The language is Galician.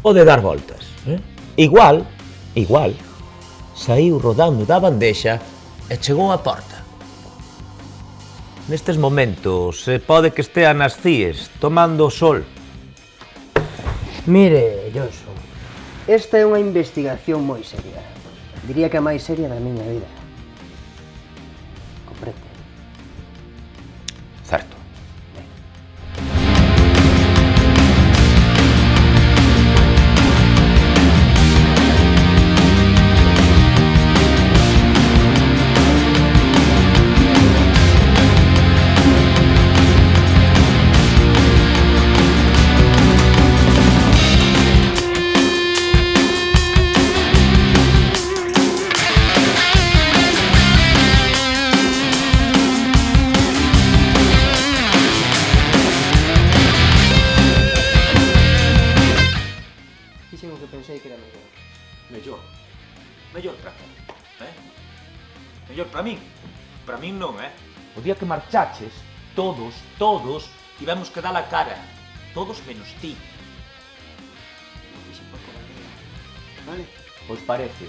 o de dar voltas. Igual, saíu rodando da bandexa e chegou á porta. Nestes momentos, pode que estea nas cíes, tomando o sol. Mire, Johnson, esta é unha investigación moi seria. Diría que a máis seria da miña vida. Comprende? Certo. Fixen o que pensei que era mellor. Mellor para quen? Mellor para min? Para min non, O día que marchaches, todos, tivemos que dar a cara. Todos menos ti. Fixen por cobardía. Vale? Pois parece.